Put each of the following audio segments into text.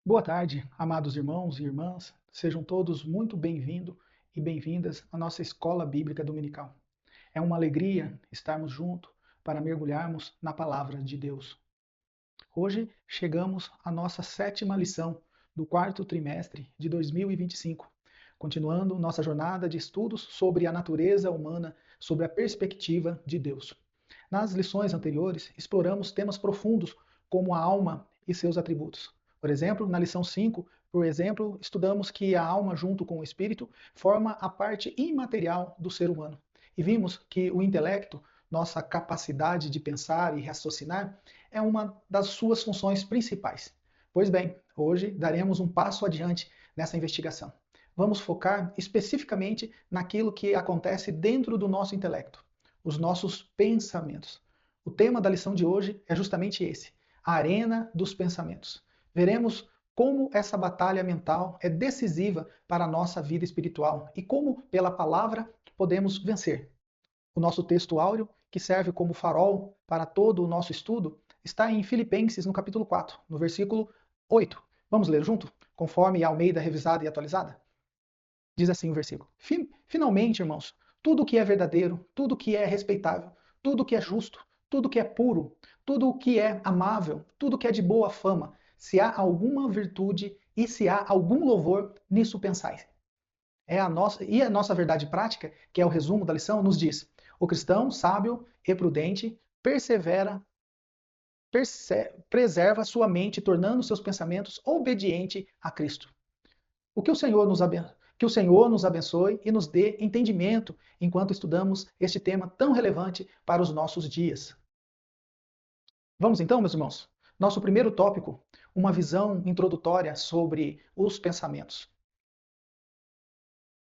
Boa tarde, amados irmãos e irmãs. Sejam todos muito bem-vindos e bem-vindas à nossa Escola Bíblica Dominical. É uma alegria estarmos juntos para mergulharmos na Palavra de Deus. Hoje chegamos à nossa sétima lição do quarto trimestre de 2025, continuando nossa jornada de estudos sobre a natureza humana sob a perspectiva de Deus. Nas lições anteriores, exploramos temas profundos como a alma e seus atributos. Por exemplo, na lição 5, estudamos que a alma, junto com o espírito, forma a parte imaterial do ser humano. E vimos que o intelecto, nossa capacidade de pensar e raciocinar, é uma das suas funções principais. Pois bem, hoje daremos um passo adiante nessa investigação. Vamos focar especificamente naquilo que acontece dentro do nosso intelecto, os nossos pensamentos. O tema da lição de hoje é justamente esse: a arena dos pensamentos. Veremos como essa batalha mental é decisiva para a nossa vida espiritual e como, pela palavra, podemos vencer. O nosso texto áureo, que serve como farol para todo o nosso estudo, está em Filipenses, no capítulo 4, no versículo 8. Vamos ler junto, conforme a Almeida revisada e atualizada? Diz assim o versículo: Finalmente, irmãos, tudo o que é verdadeiro, tudo o que é respeitável, tudo o que é justo, tudo o que é puro, tudo o que é amável, tudo o que é de boa fama, se há alguma virtude e se há algum louvor, nisso pensais. A nossa verdade prática, que é o resumo da lição, nos diz: o cristão sábio e prudente preserva sua mente, tornando seus pensamentos obedientes a Cristo. O que o Senhor nos abençoe. Que o Senhor nos abençoe e nos dê entendimento enquanto estudamos este tema tão relevante para os nossos dias. Vamos então, meus irmãos? Nosso primeiro tópico, uma visão introdutória sobre os pensamentos.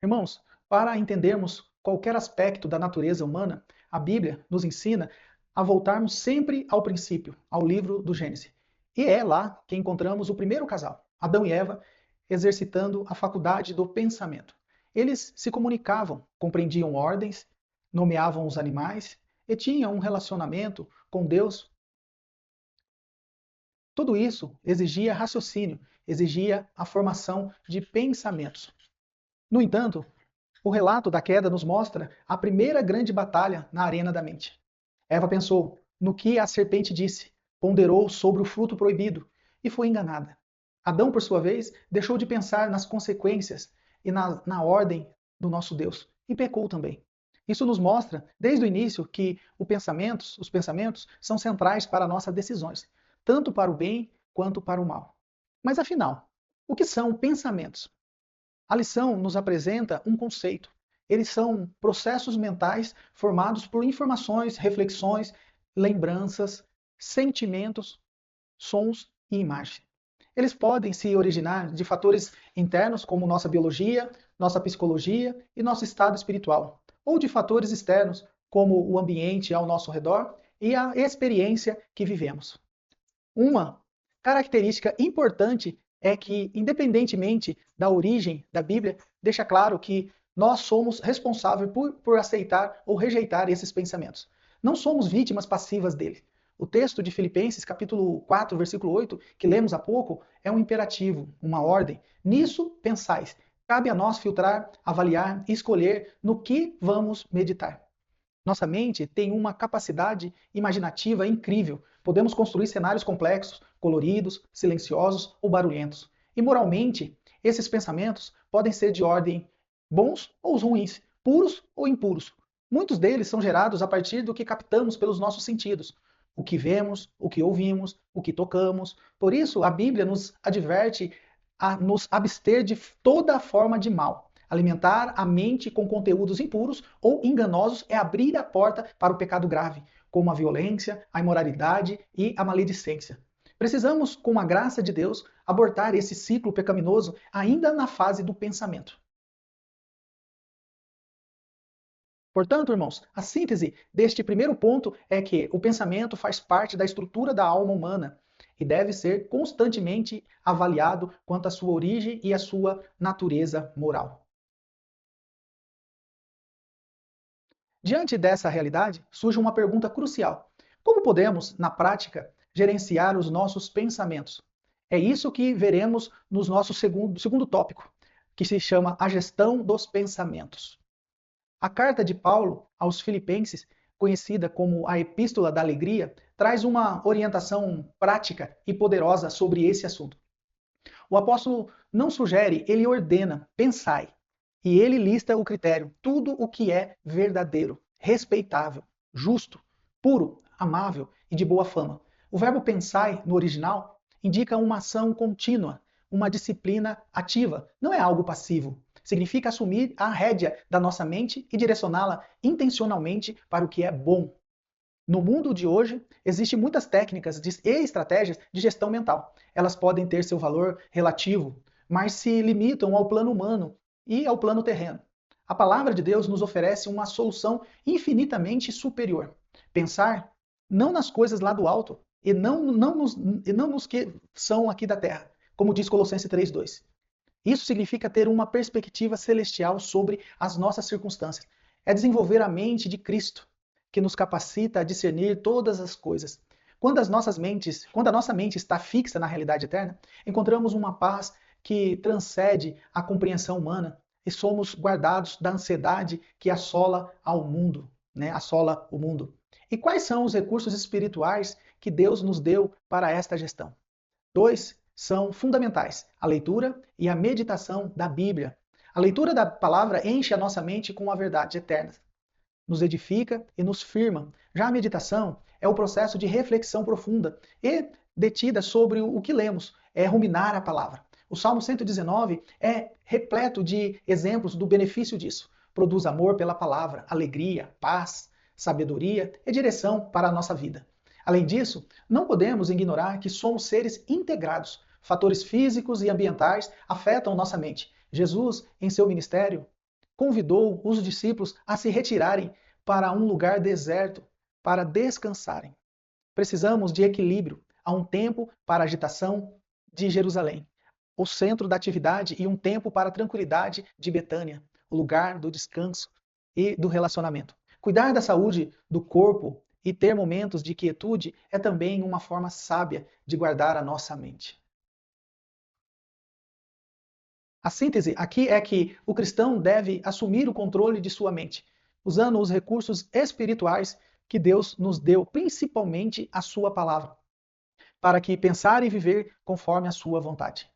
Irmãos, para entendermos qualquer aspecto da natureza humana, a Bíblia nos ensina a voltarmos sempre ao princípio, ao livro do Gênesis. E é lá que encontramos o primeiro casal, Adão e Eva, exercitando a faculdade do pensamento. Eles se comunicavam, compreendiam ordens, nomeavam os animais e tinham um relacionamento com Deus. Tudo isso exigia raciocínio, exigia a formação de pensamentos. No entanto, o relato da queda nos mostra a primeira grande batalha na arena da mente. Eva pensou no que a serpente disse, ponderou sobre o fruto proibido e foi enganada. Adão, por sua vez, deixou de pensar nas consequências e na ordem do nosso Deus e pecou também. Isso nos mostra, desde o início, que os pensamentos são centrais para nossas decisões, tanto para o bem quanto para o mal. Mas afinal, o que são pensamentos? A lição nos apresenta um conceito. Eles são processos mentais formados por informações, reflexões, lembranças, sentimentos, sons e imagens. Eles podem se originar de fatores internos, como nossa biologia, nossa psicologia e nosso estado espiritual, ou de fatores externos, como o ambiente ao nosso redor e a experiência que vivemos. Uma característica importante é que, independentemente da origem da Bíblia, deixa claro que nós somos responsáveis por aceitar ou rejeitar esses pensamentos. Não somos vítimas passivas dele. O texto de Filipenses, capítulo 4, versículo 8, que lemos há pouco, é um imperativo, uma ordem. Nisso pensais. Cabe a nós filtrar, avaliar e escolher no que vamos meditar. Nossa mente tem uma capacidade imaginativa incrível. Podemos construir cenários complexos, coloridos, silenciosos ou barulhentos. E moralmente, esses pensamentos podem ser de ordem bons ou ruins, puros ou impuros. Muitos deles são gerados a partir do que captamos pelos nossos sentidos. O que vemos, o que ouvimos, o que tocamos. Por isso, a Bíblia nos adverte a nos abster de toda forma de mal. Alimentar a mente com conteúdos impuros ou enganosos é abrir a porta para o pecado grave, como a violência, a imoralidade e a maledicência. Precisamos, com a graça de Deus, abortar esse ciclo pecaminoso ainda na fase do pensamento. Portanto, irmãos, a síntese deste primeiro ponto é que o pensamento faz parte da estrutura da alma humana e deve ser constantemente avaliado quanto à sua origem e à sua natureza moral. Diante dessa realidade, surge uma pergunta crucial: como podemos, na prática, gerenciar os nossos pensamentos? É isso que veremos no nosso segundo tópico, que se chama a gestão dos pensamentos. A carta de Paulo aos Filipenses, conhecida como a Epístola da Alegria, traz uma orientação prática e poderosa sobre esse assunto. O apóstolo não sugere, ele ordena, pensai. E ele lista o critério, tudo o que é verdadeiro, respeitável, justo, puro, amável e de boa fama. O verbo pensai, no original, indica uma ação contínua, uma disciplina ativa, não é algo passivo. Significa assumir a rédea da nossa mente e direcioná-la intencionalmente para o que é bom. No mundo de hoje, existem muitas técnicas e estratégias de gestão mental. Elas podem ter seu valor relativo, mas se limitam ao plano humano e ao plano terreno. A palavra de Deus nos oferece uma solução infinitamente superior. Pensar não nas coisas lá do alto e não nos que são aqui da terra, como diz Colossenses 3:2. Isso significa ter uma perspectiva celestial sobre as nossas circunstâncias. É desenvolver a mente de Cristo, que nos capacita a discernir todas as coisas. Quando a nossa mente está fixa na realidade eterna, encontramos uma paz que transcende a compreensão humana e somos guardados da ansiedade que assola ao mundo, assola o mundo. E quais são os recursos espirituais que Deus nos deu para esta gestão? 2 são fundamentais: a leitura e a meditação da Bíblia. A leitura da palavra enche a nossa mente com a verdade eterna, nos edifica e nos firma. Já a meditação é o processo de reflexão profunda e detida sobre o que lemos, é ruminar a palavra. O Salmo 119 é repleto de exemplos do benefício disso. Produz amor pela palavra, alegria, paz, sabedoria e direção para a nossa vida. Além disso, não podemos ignorar que somos seres integrados. Fatores físicos e ambientais afetam nossa mente. Jesus, em seu ministério, convidou os discípulos a se retirarem para um lugar deserto para descansarem. Precisamos de equilíbrio. Há um tempo para a agitação de Jerusalém, o centro da atividade, e um tempo para a tranquilidade de Betânia, o lugar do descanso e do relacionamento. Cuidar da saúde do corpo e ter momentos de quietude é também uma forma sábia de guardar a nossa mente. A síntese aqui é que o cristão deve assumir o controle de sua mente, usando os recursos espirituais que Deus nos deu, principalmente a sua palavra, para que pensar e viver conforme a sua vontade.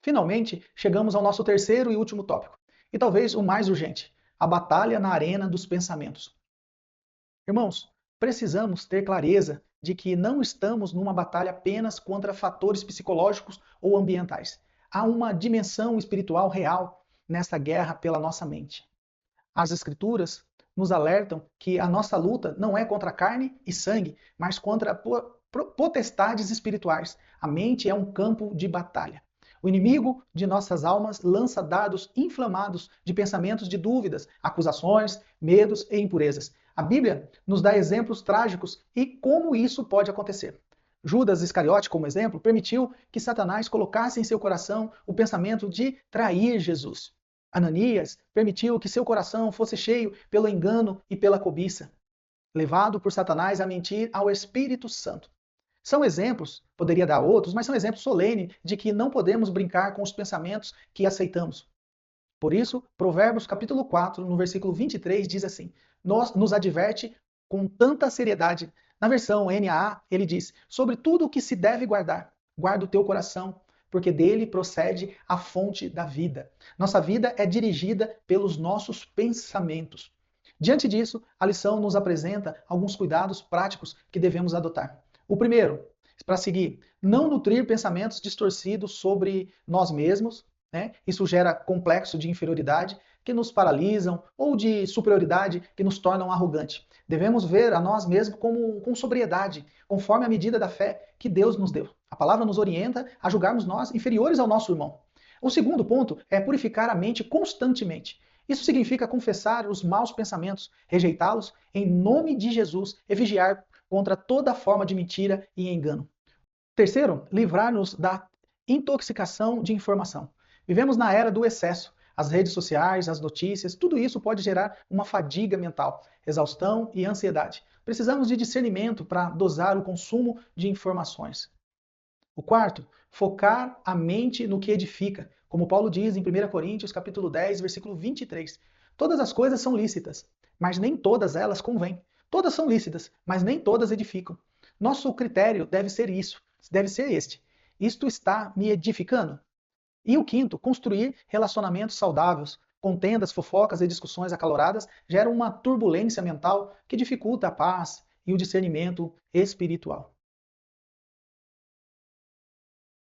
Finalmente, chegamos ao nosso terceiro e último tópico, e talvez o mais urgente: a batalha na arena dos pensamentos. Irmãos, precisamos ter clareza de que não estamos numa batalha apenas contra fatores psicológicos ou ambientais. Há uma dimensão espiritual real nessa guerra pela nossa mente. As Escrituras nos alertam que a nossa luta não é contra carne e sangue, mas contra potestades espirituais. A mente é um campo de batalha. O inimigo de nossas almas lança dardos inflamados de pensamentos de dúvidas, acusações, medos e impurezas. A Bíblia nos dá exemplos trágicos e como isso pode acontecer. Judas Iscariote, como exemplo, permitiu que Satanás colocasse em seu coração o pensamento de trair Jesus. Ananias permitiu que seu coração fosse cheio pelo engano e pela cobiça, levado por Satanás a mentir ao Espírito Santo. São exemplos, poderia dar outros, mas são exemplos solenes de que não podemos brincar com os pensamentos que aceitamos. Por isso, Provérbios capítulo 4, no versículo 23, diz assim: nos adverte com tanta seriedade. Na versão NAA, ele diz: sobre tudo o que se deve guardar, guarda o teu coração, porque dele procede a fonte da vida. Nossa vida é dirigida pelos nossos pensamentos. Diante disso, a lição nos apresenta alguns cuidados práticos que devemos adotar. O primeiro, para seguir, não nutrir pensamentos distorcidos sobre nós mesmos. Isso gera complexo de inferioridade que nos paralisam ou de superioridade que nos tornam arrogantes. Devemos ver a nós mesmos com sobriedade, conforme a medida da fé que Deus nos deu. A palavra nos orienta a julgarmos nós inferiores ao nosso irmão. O segundo ponto é purificar a mente constantemente. Isso significa confessar os maus pensamentos, rejeitá-los em nome de Jesus e vigiar contra toda forma de mentira e engano. Terceiro, livrar-nos da intoxicação de informação. Vivemos na era do excesso. As redes sociais, as notícias, tudo isso pode gerar uma fadiga mental, exaustão e ansiedade. Precisamos de discernimento para dosar o consumo de informações. O quarto, focar a mente no que edifica, como Paulo diz em 1 Coríntios capítulo 10, versículo 23. Todas as coisas são lícitas, mas nem todas elas convêm. Todas são lícitas, mas nem todas edificam. Nosso critério deve ser este. Isto está me edificando? E o quinto, construir relacionamentos saudáveis. Contendas, fofocas e discussões acaloradas geram uma turbulência mental que dificulta a paz e o discernimento espiritual.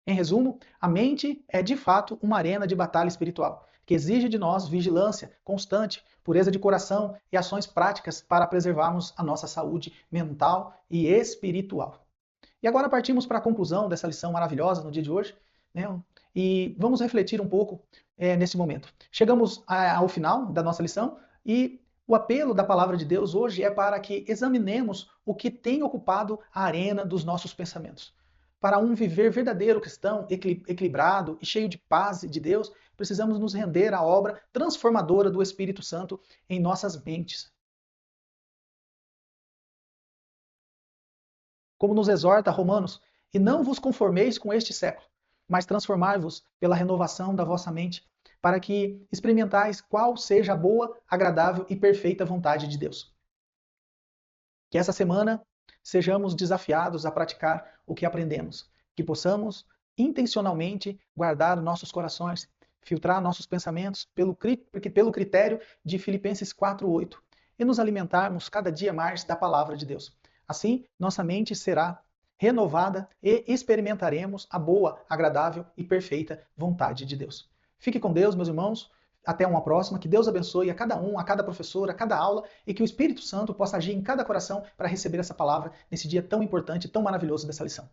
Em resumo, a mente é de fato uma arena de batalha espiritual, que exige de nós vigilância constante, pureza de coração e ações práticas para preservarmos a nossa saúde mental e espiritual. E agora partimos para a conclusão dessa lição maravilhosa no dia de hoje, né? E vamos refletir um pouco nesse momento. Chegamos ao final da nossa lição e o apelo da palavra de Deus hoje é para que examinemos o que tem ocupado a arena dos nossos pensamentos. Para um viver verdadeiro cristão, equilibrado e cheio de paz de Deus, precisamos nos render à obra transformadora do Espírito Santo em nossas mentes. Como nos exorta Romanos, e não vos conformeis com este século, mas transformai-vos pela renovação da vossa mente, para que experimentais qual seja a boa, agradável e perfeita vontade de Deus. Que essa semana sejamos desafiados a praticar o que aprendemos, que possamos intencionalmente guardar nossos corações, filtrar nossos pensamentos pelo critério de Filipenses 4:8 e nos alimentarmos cada dia mais da palavra de Deus. Assim, nossa mente será renovada e experimentaremos a boa, agradável e perfeita vontade de Deus. Fique com Deus, meus irmãos. Até uma próxima. Que Deus abençoe a cada um, a cada professor, a cada aula e que o Espírito Santo possa agir em cada coração para receber essa palavra nesse dia tão importante, tão maravilhoso dessa lição.